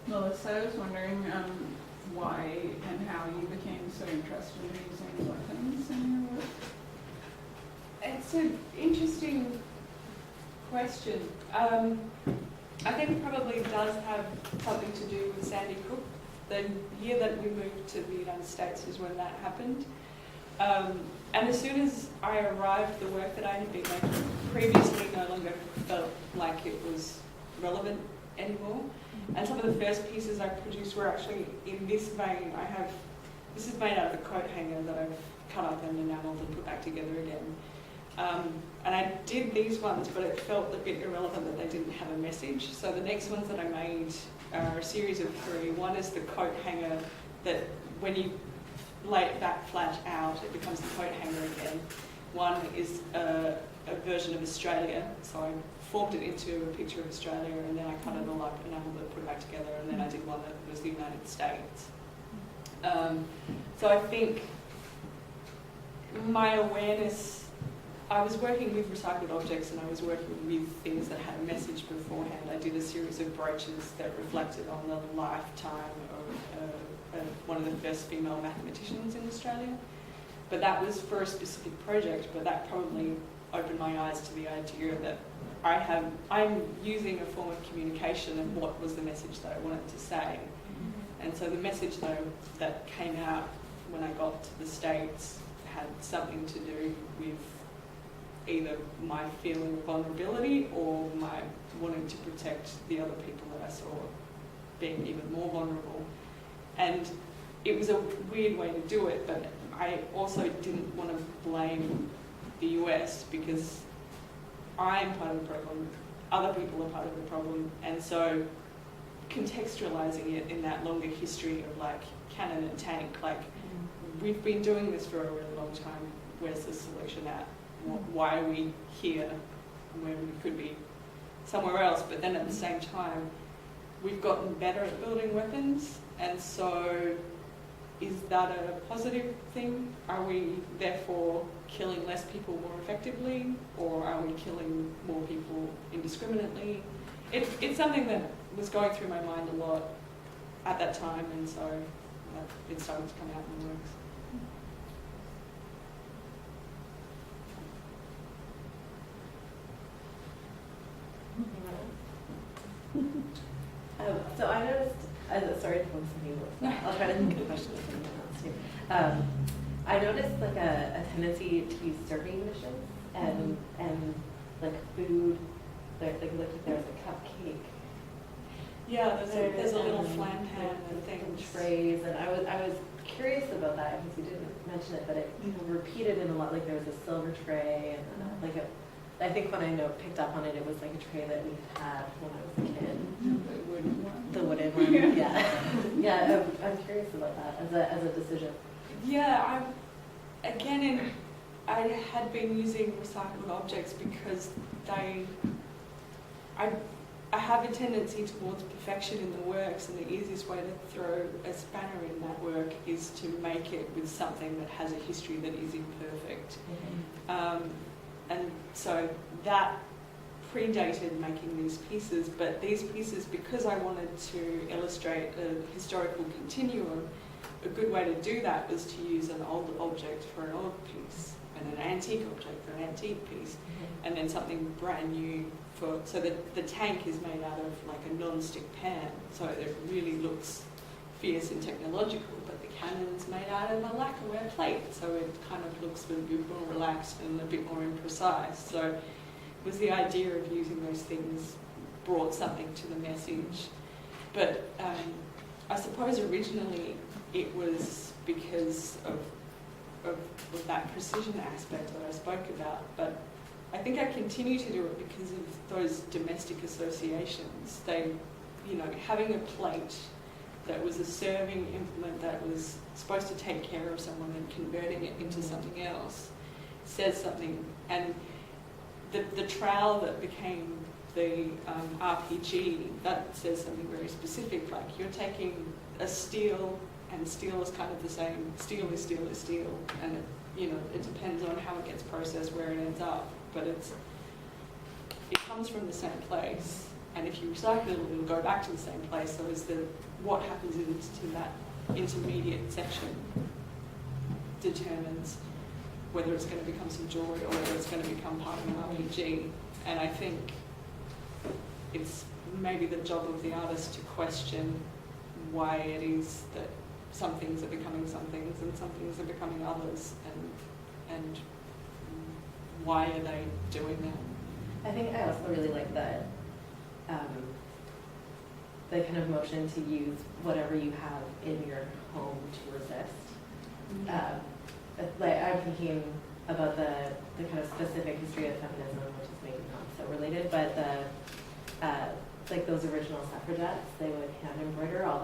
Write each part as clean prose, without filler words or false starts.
Melissa, I was wondering why and how you became so interested in using weapons in your work? It's an interesting question. I think it probably does have something to do with Sandy Hook. The year that we moved to the United States is when that happened. And as soon as I arrived, the work that I had been making previously no longer felt like it was relevant anymore. And some of the first pieces I produced were actually in this vein. This is made out of a coat hanger that I've cut up and enameled and put back together again. And I did these ones, but it felt a bit irrelevant that they didn't have a message. So the next ones that I made are a series of 3. One is the coat hanger that when you lay it back flat out, it becomes the coat hanger again. One is a version of Australia, so I formed it into a picture of Australia, and then I cut it all up, enameled it, put it back together, and then I did one that was the United States. So I think my awareness, I was working with recycled objects and I was working with things that had a message beforehand. I did a series of brooches that reflected on the lifetime of one of the first female mathematicians in Australia. But that was for a specific project, but that probably opened my eyes to the idea that I'm using a form of communication, and what was the message that I wanted to say. And so the message that came out when I got to the States had something to do with either my feeling of vulnerability or my wanting to protect the other people that I saw being even more vulnerable. And it was a weird way to do it, but I also didn't want to blame the US because I'm part of the problem, other people are part of the problem, and so contextualizing it in that longer history of like cannon and tank, like we've been doing this for a really long time, where's the solution at? Why are we here when we could be somewhere else? But then at the same time, we've gotten better at building weapons, and so is that a positive thing? Are we therefore killing less people more effectively, or are we killing more people indiscriminately? It's something that was going through my mind a lot at that time, and so it started to come out in the works. So I noticed, sorry if I'm saying this, I'll try to think of questions from someone else too. I noticed like a tendency to use serving dishes and like food, like it looked like there was a cupcake. Yeah, there's a little flan pan and things. Trays, and I was curious about that because you didn't mention it, but it repeated in a lot. Like there was a silver tray and like I think when I picked up on it, it was like a tray that we had when I was a kid. The wooden one. The wooden one, yeah. I'm curious about that as a decision. Yeah, I had been using recycled objects because I have a tendency towards perfection in the works, and the easiest way to throw a spanner in that work is to make it with something that has a history that is imperfect. And so that predated making these pieces, but these pieces, because I wanted to illustrate a historical continuum, a good way to do that was to use an old object for an old piece, and an antique object for an antique piece, and then something brand new so that the tank is made out of like a non-stick pan, so it really looks fierce and technological, but the cannon's made out of a lacquerware plate, so it kind of looks a bit more relaxed and a bit more imprecise. So it was the idea of using those things brought something to the message. But I suppose originally it was because of that precision aspect that I spoke about, but I think I continue to do it because of those domestic associations. Having a plate that was a serving implement that was supposed to take care of someone and converting it into something else says something. And the trowel that became the RPG, that says something very specific, like you're taking a steel, and steel is kind of the same, steel is steel is steel, and it depends on how it gets processed, where it ends up, but it comes from the same place. and if you recycle it, it'll go back to the same place. So what happens in that intermediate section determines whether it's going to become some jewellery or whether it's going to become part of an RPG. And I think it's maybe the job of the artist to question why it is that some things are becoming some things and some things are becoming others, and why are they doing that? I think I also really like the kind of motion to use whatever you have in your home to resist. Like I'm thinking about the kind of specific history of feminism, which is maybe not so related, but like those original suffragettes, they would hand embroider all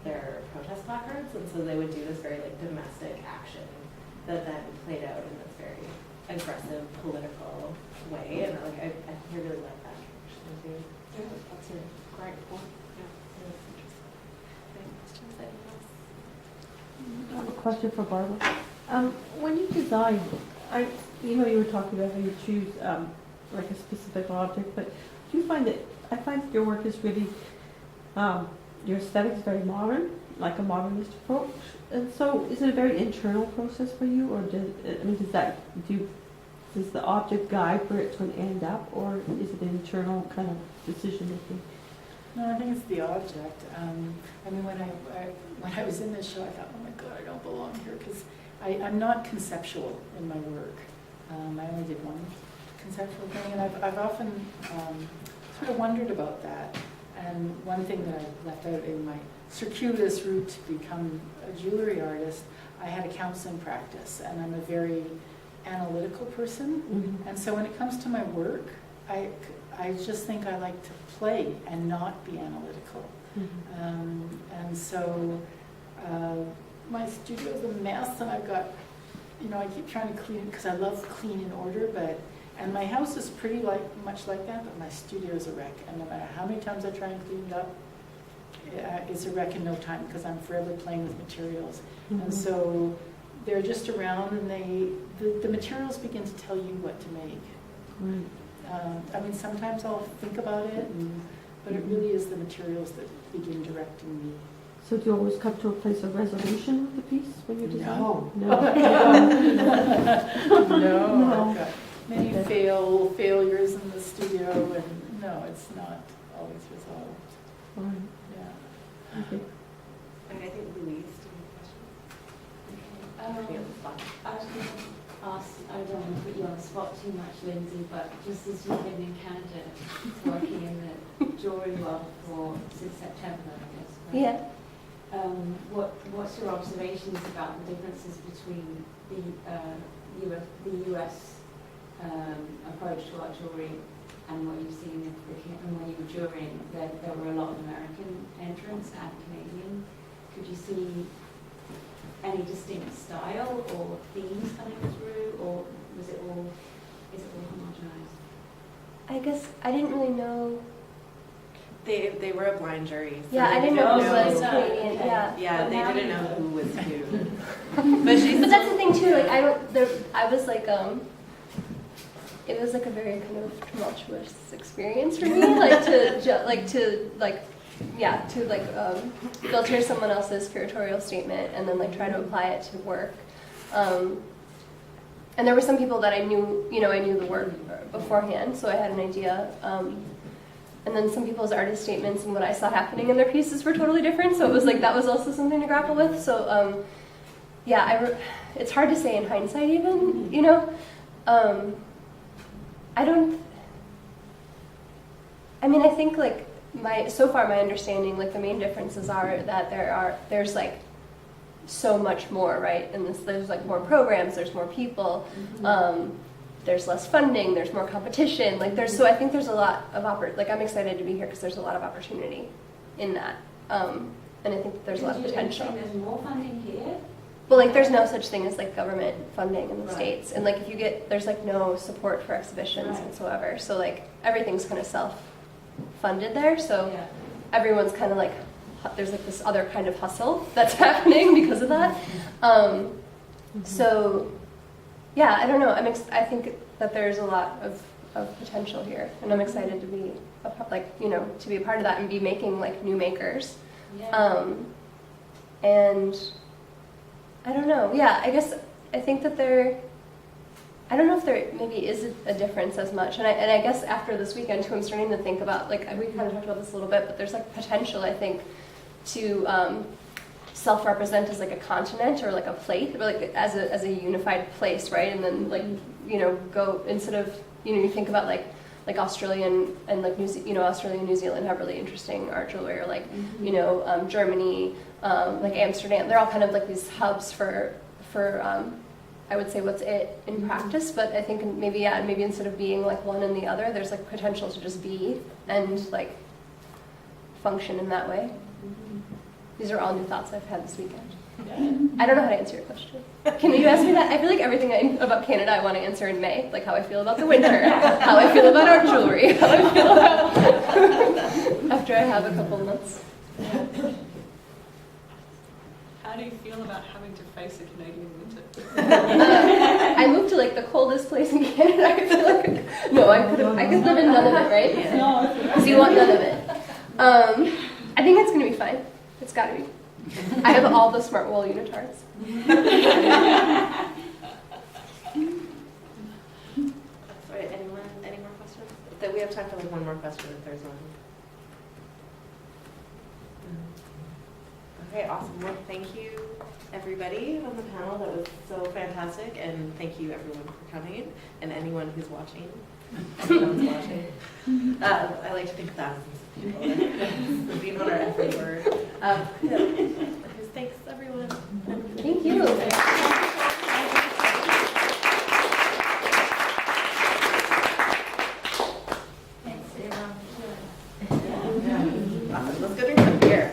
their protest placards, and so they would do this very like domestic action that then played out in this very aggressive political way, and like I really like that actually too. Yeah, that's a great point. I have a question for Barbara. When you design, you were talking about how you choose like a specific object, but do you find that I find that your work is really your aesthetic is very modern, like a modernist approach. And so, is it a very internal process for you, or does the object guide where it's going to end up, or is it an internal kind of decision making? No, I think it's the object. I mean, when I was in this show, I thought, oh my God, I don't belong here, because I'm not conceptual in my work. I only did one conceptual thing, and I've often sort of wondered about that. And one thing that I left out in my circuitous route to become a jewelry artist, I had a counseling practice, and I'm a very analytical person. Mm-hmm. And so when it comes to my work, I just think I like to play and not be analytical. Mm-hmm. And so my studio's a mess, and I've got, I keep trying to clean it because I love clean and order, and my house is pretty much like that, but my studio's a wreck. And no matter how many times I try and clean it up, it's a wreck in no time because I'm forever playing with materials. Mm-hmm. And so they're just around, and the materials begin to tell you what to make. Right. I mean, sometimes I'll think about it, but it really is the materials that begin directing me. So do you always come to a place of resolution with the piece when you design? No. No. No. I've got many failures in the studio, and no, it's not always resolved. Right. Yeah. Okay. And I think Louise, do you have a question? I was going to ask, I don't want to put you on the spot too much, Lindsay, but just as you've been in Canada working in the jewellery world since September, I guess. Right? Yeah. What's your observations about the differences between the US approach to art jewellery and what you've seen and when you were jewelrying? There were a lot of American entrants and Canadian. Could you see any distinct style or themes coming through, or is it all homogenized? I guess I didn't really know. They were a blind jury. So Yeah, I didn't know who was Canadian. Okay. Yeah. Yeah, But they now didn't you know know. who was who. But that's the thing too. Like I was like it was like a very kind of tumultuous experience for me. Like to filter someone else's curatorial statement and then like try to apply it to work. And there were some people that I knew, I knew the work beforehand, so I had an idea. And then some people's artist statements and what I saw happening in their pieces were totally different. So it was like that was also something to grapple with. So it's hard to say in hindsight even, I think like so far my understanding, like the main differences are that there's like so much more, right? And there's like more programs, there's more people, there's less funding, there's more competition. So I think there's a lot of I'm excited to be here because there's a lot of opportunity in that, and I think there's a lot of potential. Do you think there's more funding here? Well, like there's no such thing as like government funding in the Right. States, and like if there's like no support for exhibitions Right. whatsoever. So like everything's kind of self-funded there. So Yeah. everyone's kind of like there's like this other kind of hustle that's happening because of that. So yeah, I don't know. I think that there's a lot of of potential here, and I'm excited to be to be a part of that and be making like new makers. And I don't know. Yeah, I think that I don't know if there maybe is a difference as much. And I guess after this weekend too, I'm starting to think about, like, we kind of talked about this a little bit, but there's like potential, I think, to self-represent as like a continent or like a plate, or like as a unified place, right? And then like, go, instead of, you think about like Australian and like Australia and New Zealand have really interesting art jewelry, or like, Germany, like Amsterdam. They're all kind of like these hubs for I would say what's it in practice, but I think maybe instead of being like one and the other, there's like potential to just be and like function in that way. These are all new thoughts I've had this weekend. I don't know how to answer your question. Can you ask me that? I feel like everything about Canada I want to answer in May, like how I feel about the winter, how I feel about art jewelry, how I feel about after I have a couple months. How do you feel about having to face a Canadian winter? I moved to like the coldest place in Canada. I feel like I could live in none of it, right? No, So you want none of it. I think it's gonna be fine. It's gotta be. I have all the smart wool unitards. Sorry, any more questions? We have time for like one more question if there's one. Okay, awesome. Well, thank you everybody on the panel. That was so fantastic, and thank you everyone for coming, and anyone who's watching. Everyone's watching. I like to think thousands of people for being on our every word. Thanks everyone. Thank you. Awesome. Let's go drink some beer.